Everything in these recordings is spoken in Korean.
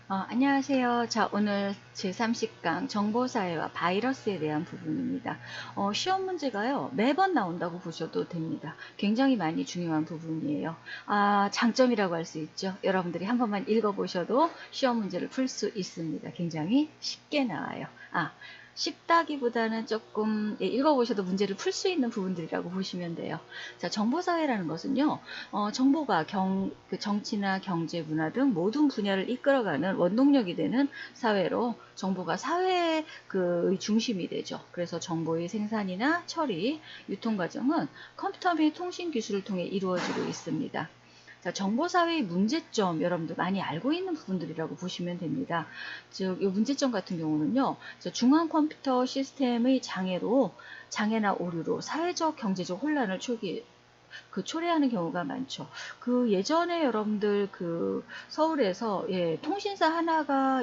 안녕하세요. 자, 오늘 제30강 정보사회와 바이러스에 대한 부분입니다. 시험 문제가요, 매번 나온다고 보셔도 됩니다. 굉장히 많이 중요한 부분이에요. 장점이라고 할 수 있죠. 여러분들이 한 번만 읽어보셔도 시험 문제를 풀 수 있습니다. 굉장히 쉽게 나와요. 쉽다기보다는 조금 읽어보셔도 문제를 풀 수 있는 부분들이라고 보시면 돼요. 자, 정보사회라는 것은요, 정보가 그 정치나 경제, 문화 등 모든 분야를 이끌어가는 원동력이 되는 사회로 정보가 사회의 그 중심이 되죠. 그래서 정보의 생산이나 처리, 유통 과정은 컴퓨터 및 통신 기술을 통해 이루어지고 있습니다. 자, 정보사회의 문제점 여러분들 많이 알고 있는 부분들이라고 보시면 됩니다. 즉, 이 문제점 같은 경우는요, 중앙 컴퓨터 시스템의 장애나 오류로 사회적, 경제적 혼란을 초래하는 경우가 많죠. 그 예전에 여러분들 그 서울에서 그 통신사 하나가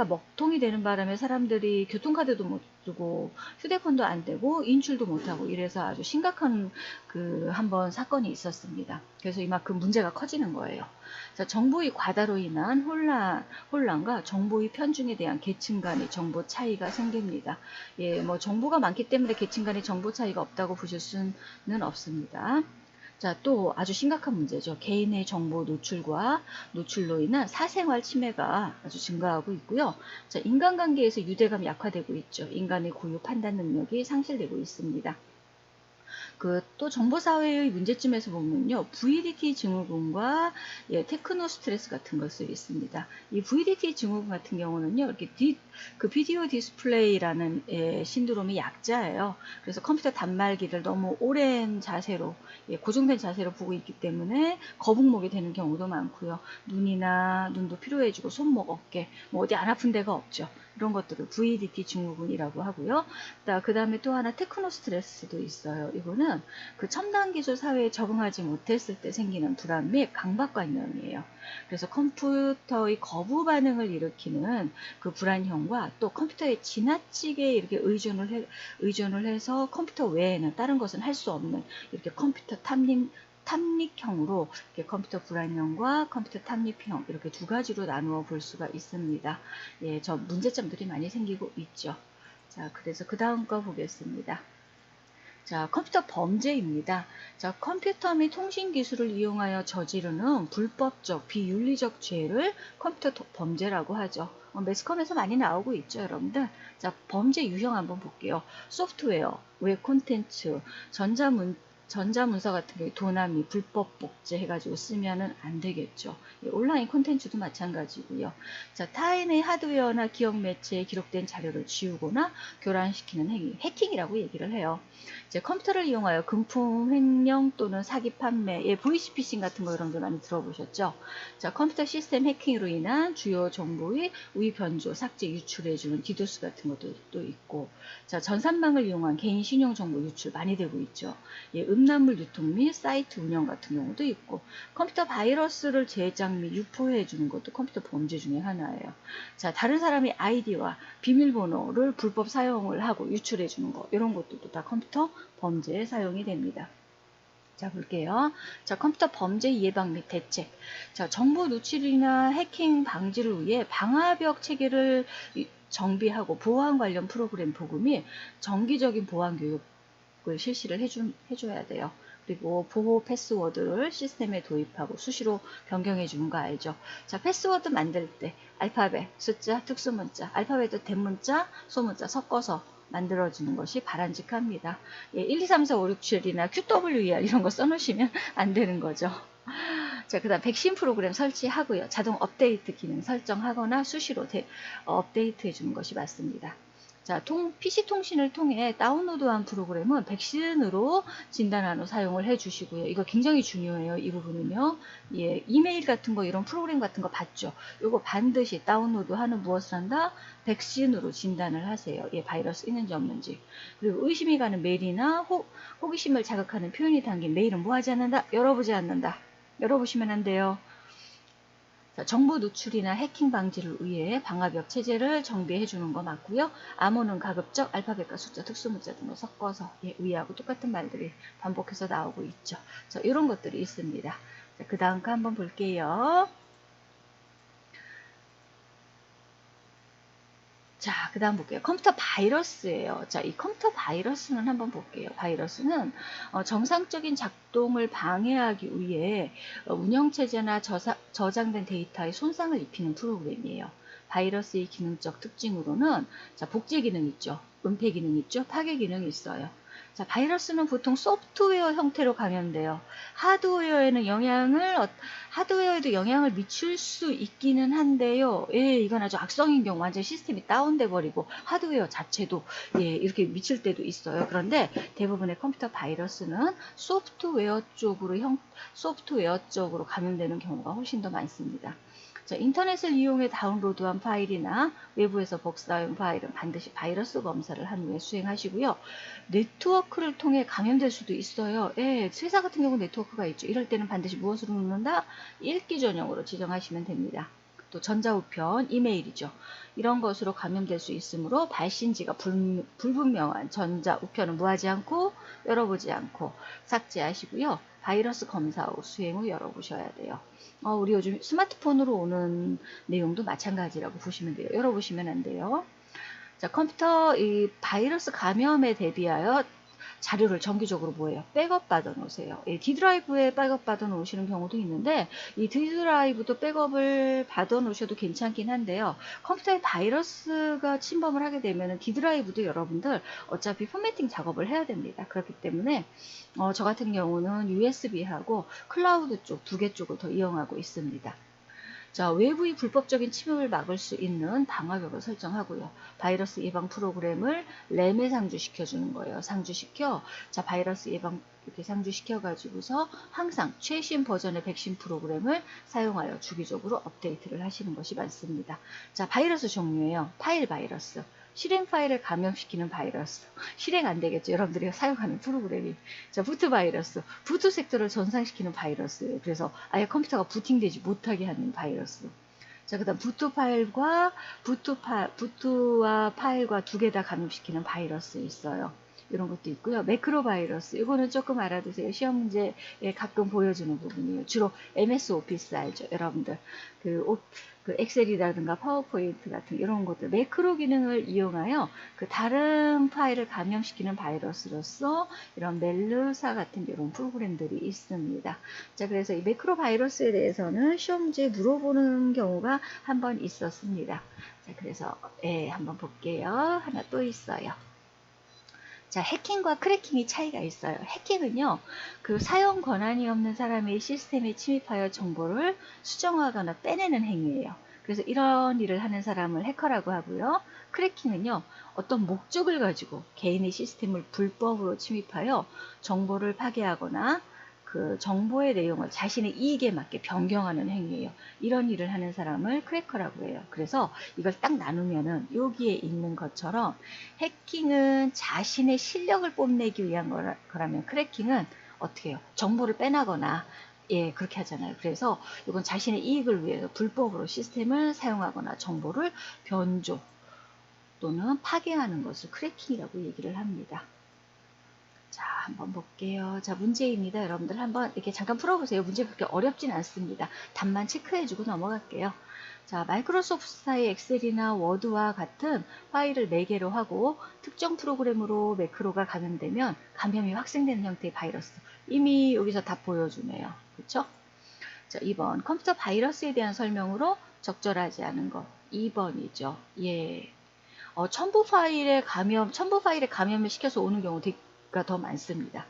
먹통이 되는 바람에 사람들이 교통카드도 못 쓰고 휴대폰도 안 되고 인출도 못 하고 이래서 아주 심각한 그 한번 사건이 있었습니다. 그래서 이만큼 문제가 커지는 거예요. 자, 정보의 과다로 인한 혼란과 정보의 편중에 대한 계층 간의 정보 차이가 생깁니다. 뭐 정보가 많기 때문에 계층 간의 정보 차이가 없다고 보실 수는 없습니다. 자, 또 아주 심각한 문제죠. 개인의 정보 노출로 인한 사생활 침해가 아주 증가하고 있고요. 자, 인간관계에서 유대감이 약화되고 있죠. 인간의 고유 판단 능력이 상실되고 있습니다. 또 정보사회의 문제점에서 보면요, VDT 증후군과 테크노 스트레스 같은 것이 있습니다. 이 VDT 증후군 같은 경우는요, 이렇게 그 비디오 디스플레이라는 신드롬의 약자예요. 그래서 컴퓨터 단말기를 너무 오랜 자세로, 고정된 자세로 보고 있기 때문에 거북목이 되는 경우도 많고요. 눈도 피로해지고 손목, 어깨, 뭐 어디 안 아픈 데가 없죠. 이런 것들을 VDT 증후군이라고 하고요. 그 다음에 또 하나 테크노 스트레스도 있어요. 이거는 그 첨단 기술 사회에 적응하지 못했을 때 생기는 불안 및 강박관념이에요. 그래서 컴퓨터의 거부 반응을 일으키는 그 불안형과 또 컴퓨터에 지나치게 이렇게 의존을 해서 컴퓨터 외에는 다른 것은 할 수 없는 이렇게 컴퓨터 탐닉형으로 이렇게 컴퓨터 불안형과 컴퓨터 탐닉형 이렇게 두 가지로 나누어 볼 수가 있습니다. 저 문제점들이 많이 생기고 있죠. 자, 그래서 그 다음 거 보겠습니다. 자, 컴퓨터 범죄입니다. 자, 컴퓨터 및 통신 기술을 이용하여 저지르는 불법적, 비윤리적 죄를 컴퓨터 범죄라고 하죠. 매스컴에서 많이 나오고 있죠, 여러분들. 자, 범죄 유형 한번 볼게요. 소프트웨어, 웹 콘텐츠, 전자문서 같은 경우에 도난미, 불법 복제 해가지고 쓰면은 안 되겠죠. 온라인 콘텐츠도 마찬가지고요. 자, 타인의 하드웨어나 기억 매체에 기록된 자료를 지우거나 교란시키는 행위, 해킹이라고 얘기를 해요. 이제 컴퓨터를 이용하여 금품 횡령 또는 사기 판매, 보이스피싱 같은 거 여러분들 많이 들어보셨죠? 자, 컴퓨터 시스템 해킹으로 인한 주요 정보의 우위 변조, 삭제, 유출해주는 디도스 같은 것도 또 있고, 자, 전산망을 이용한 개인 신용 정보 유출 많이 되고 있죠. 음란물 유통 및 사이트 운영 같은 경우도 있고, 컴퓨터 바이러스를 제작 및 유포해 주는 것도 컴퓨터 범죄 중에 하나예요. 자, 다른 사람의 아이디와 비밀번호를 불법 사용을 하고 유출해 주는 거, 이런 것들도 다 컴퓨터 범죄에 사용이 됩니다. 자, 볼게요. 자, 컴퓨터 범죄 예방 및 대책. 자, 정보 누출이나 해킹 방지를 위해 방화벽 체계를 정비하고 보안 관련 프로그램 보급 및 정기적인 보안 교육을 실시를 해줘야 돼요. 그리고 보호 패스워드를 시스템에 도입하고 수시로 변경해 주는 거 알죠? 자, 패스워드 만들 때 알파벳, 숫자, 특수문자, 알파벳도 대문자, 소문자 섞어서 만들어주는 것이 바람직합니다. 1, 2, 3, 4, 5, 6, 7이나 QWER 이런 거 써놓으시면 안 되는 거죠. 자, 그 다음 백신 프로그램 설치하고요. 자동 업데이트 기능 설정하거나 수시로 업데이트 해주는 것이 맞습니다. 자, PC 통신을 통해 다운로드한 프로그램은 백신으로 진단한 후 사용을 해주시고요. 이거 굉장히 중요해요. 이 부분은요. 이메일 같은 거 이런 프로그램 같은 거 봤죠. 이거 반드시 다운로드하는 무엇을 한다? 백신으로 진단을 하세요. 바이러스 있는지 없는지. 그리고 의심이 가는 메일이나 호기심을 자극하는 표현이 담긴 메일은 뭐 하지 않는다? 열어보지 않는다. 열어보시면 안 돼요. 자, 정보 노출이나 해킹 방지를 위해 방화벽 체제를 정비해 주는 거 맞고요. 암호는 가급적 알파벳과 숫자, 특수문자 등을 섞어서 위하고 똑같은 말들이 반복해서 나오고 있죠. 자, 이런 것들이 있습니다. 자, 그 다음 거 한번 볼게요. 자, 그 다음 볼게요. 컴퓨터 바이러스예요. 자, 이 컴퓨터 바이러스는 한번 볼게요. 바이러스는 정상적인 작동을 방해하기 위해 운영체제나 저장된 데이터에 손상을 입히는 프로그램이에요. 바이러스의 기능적 특징으로는 자, 복제 기능 있죠. 은폐 기능 있죠. 파괴 기능이 있어요. 자, 바이러스는 보통 소프트웨어 형태로 감염돼요. 하드웨어에도 영향을 미칠 수 있기는 한데요. 예, 이건 아주 악성인 경우 완전 시스템이 다운돼 버리고 하드웨어 자체도 예, 이렇게 미칠 때도 있어요. 그런데 대부분의 컴퓨터 바이러스는 소프트웨어 쪽으로 감염되는 경우가 훨씬 더 많습니다. 자, 인터넷을 이용해 다운로드한 파일이나 외부에서 복사한 파일은 반드시 바이러스 검사를 한 후에 수행하시고요. 네트워크를 통해 감염될 수도 있어요. 예, 회사 같은 경우 네트워크가 있죠. 이럴 때는 반드시 무엇으로 누른다? 읽기 전용으로 지정하시면 됩니다. 또 전자우편, 이메일이죠. 이런 것으로 감염될 수 있으므로 발신지가 불분명한 전자우편은 무하지 않고 열어보지 않고 삭제하시고요. 바이러스 검사 후 수행 후 열어보셔야 돼요. 우리 요즘 스마트폰으로 오는 내용도 마찬가지라고 보시면 돼요. 열어보시면 안 돼요. 자, 컴퓨터 이 바이러스 감염에 대비하여 자료를 정기적으로 뭐예요? 백업 받아 놓으세요. D드라이브에 백업 받아 놓으시는 경우도 있는데 이 D드라이브도 백업을 받아 놓으셔도 괜찮긴 한데요. 컴퓨터에 바이러스가 침범을 하게 되면 D드라이브도 여러분들 어차피 포매팅 작업을 해야 됩니다. 그렇기 때문에 저 같은 경우는 USB하고 클라우드 쪽 두 개 쪽을 더 이용하고 있습니다. 자, 외부의 불법적인 침입을 막을 수 있는 방화벽을 설정하고요. 바이러스 예방 프로그램을 램에 상주시켜 주는 거예요. 상주시켜. 자, 바이러스 예방 이렇게 상주시켜 가지고서 항상 최신 버전의 백신 프로그램을 사용하여 주기적으로 업데이트를 하시는 것이 맞습니다. 자, 바이러스 종류예요. 파일 바이러스. 실행 파일을 감염시키는 바이러스. 실행 안 되겠죠. 여러분들이 사용하는 프로그램이. 자, 부트 바이러스. 부트 섹터를 전상시키는 바이러스예요. 그래서 아예 컴퓨터가 부팅되지 못하게 하는 바이러스. 자, 그 다음 부트와 파일과 두 개 다 감염시키는 바이러스 있어요. 이런 것도 있고요. 매크로 바이러스. 이거는 조금 알아두세요. 시험 문제에 가끔 보여주는 부분이에요. 주로 MS 오피스 알죠? 여러분들. 그 엑셀이라든가 파워포인트 같은 이런 것들 매크로 기능을 이용하여 그 다른 파일을 감염시키는 바이러스로서 이런 멜루사 같은 이런 프로그램들이 있습니다. 자, 그래서 이 매크로 바이러스에 대해서는 시험 문제에 물어보는 경우가 한 번 있었습니다. 자, 그래서 한번 볼게요. 하나 또 있어요. 자, 해킹과 크래킹이 차이가 있어요. 해킹은요, 그 사용 권한이 없는 사람의 시스템에 침입하여 정보를 수정하거나 빼내는 행위예요. 그래서 이런 일을 하는 사람을 해커라고 하고요. 크래킹은요, 어떤 목적을 가지고 개인의 시스템을 불법으로 침입하여 정보를 파괴하거나 그 정보의 내용을 자신의 이익에 맞게 변경하는 행위예요. 이런 일을 하는 사람을 크래커라고 해요. 그래서 이걸 딱 나누면은 여기에 있는 것처럼 해킹은 자신의 실력을 뽐내기 위한 거라면 크래킹은 어떻게 해요? 정보를 빼나거나 예, 그렇게 하잖아요. 그래서 이건 자신의 이익을 위해서 불법으로 시스템을 사용하거나 정보를 변조 또는 파괴하는 것을 크래킹이라고 얘기를 합니다. 자, 한번 볼게요. 자, 문제입니다. 여러분들 한번 이렇게 잠깐 풀어보세요. 문제 그렇게 어렵진 않습니다. 답만 체크해주고 넘어갈게요. 자, 마이크로소프트사의 엑셀이나 워드와 같은 파일을 4개로 하고 특정 프로그램으로 매크로가 감염되면 감염이 확산되는 형태의 바이러스. 이미 여기서 다 보여주네요. 그렇죠? 자, 2번 컴퓨터 바이러스에 대한 설명으로 적절하지 않은 것. 2번이죠. 예. 첨부 파일에 감염을 시켜서 오는 경우가 더 많습니다.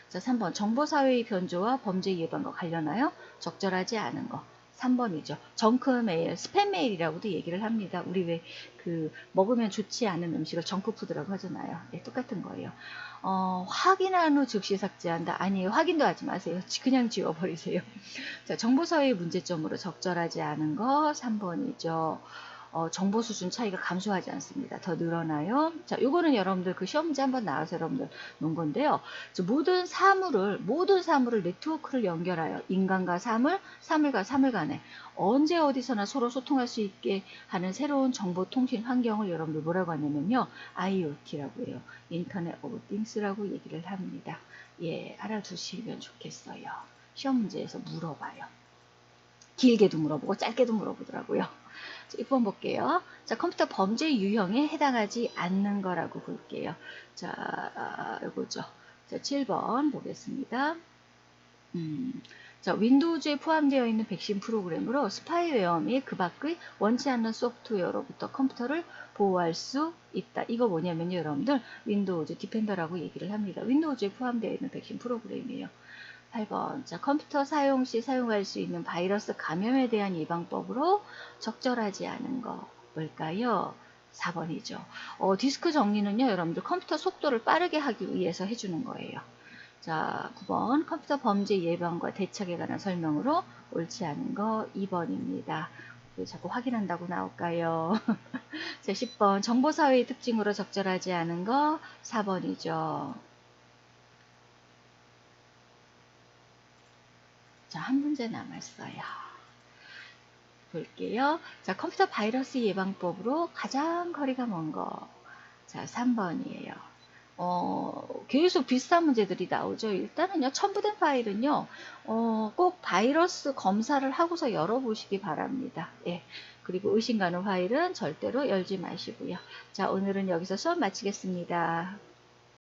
자, 3번 정보사회의 변조와 범죄 예방과 관련하여 적절하지 않은 것. 3번이죠. 정크 메일, 스팸 메일이라고도 얘기를 합니다. 우리 왜 먹으면 좋지 않은 음식을 정크 푸드라고 하잖아요. 네, 똑같은 거예요. 확인한 후 즉시 삭제한다. 아니에요. 확인도 하지 마세요. 그냥 지워버리세요. 자, 정보사회의 문제점으로 적절하지 않은 거 3번이죠. 정보 수준 차이가 감소하지 않습니다. 더 늘어나요. 자, 요거는 여러분들 그 시험 문제 한번 나와서 여러분들 놓은 건데요. 모든 사물을 네트워크를 연결하여 인간과 사물과 사물 간에 언제 어디서나 서로 소통할 수 있게 하는 새로운 정보통신 환경을 여러분들 뭐라고 하냐면요. IoT라고 해요. 인터넷 오브 띵스라고 얘기를 합니다. 예, 알아두시면 좋겠어요. 시험 문제에서 물어봐요. 길게도 물어보고 짧게도 물어보더라고요. 6번 볼게요. 자, 컴퓨터 범죄 유형에 해당하지 않는 거라고 볼게요. 자, 이거죠. 자, 7번 보겠습니다. 자, 윈도우즈에 포함되어 있는 백신 프로그램으로 스파이웨어 및 그 밖의 원치 않는 소프트웨어로부터 컴퓨터를 보호할 수 있다. 이거 뭐냐면요, 여러분들 윈도우즈 디펜더라고 얘기를 합니다. 윈도우즈에 포함되어 있는 백신 프로그램이에요. 8번. 자, 컴퓨터 사용 시 사용할 수 있는 바이러스 감염에 대한 예방법으로 적절하지 않은 거 뭘까요? 4번이죠. 디스크 정리는요, 여러분들 컴퓨터 속도를 빠르게 하기 위해서 해주는 거예요. 자, 9번 컴퓨터 범죄 예방과 대책에 관한 설명으로 옳지 않은 거 2번입니다. 왜 자꾸 확인한다고 나올까요? 자, 10번 정보사회의 특징으로 적절하지 않은 거 4번이죠. 자, 한 문제 남았어요. 볼게요. 자, 컴퓨터 바이러스 예방법으로 가장 거리가 먼 거. 자, 3번이에요. 계속 비슷한 문제들이 나오죠. 일단은요, 첨부된 파일은요, 꼭 바이러스 검사를 하고서 열어보시기 바랍니다. 예. 그리고 의심 가는 파일은 절대로 열지 마시고요. 자, 오늘은 여기서 수업 마치겠습니다.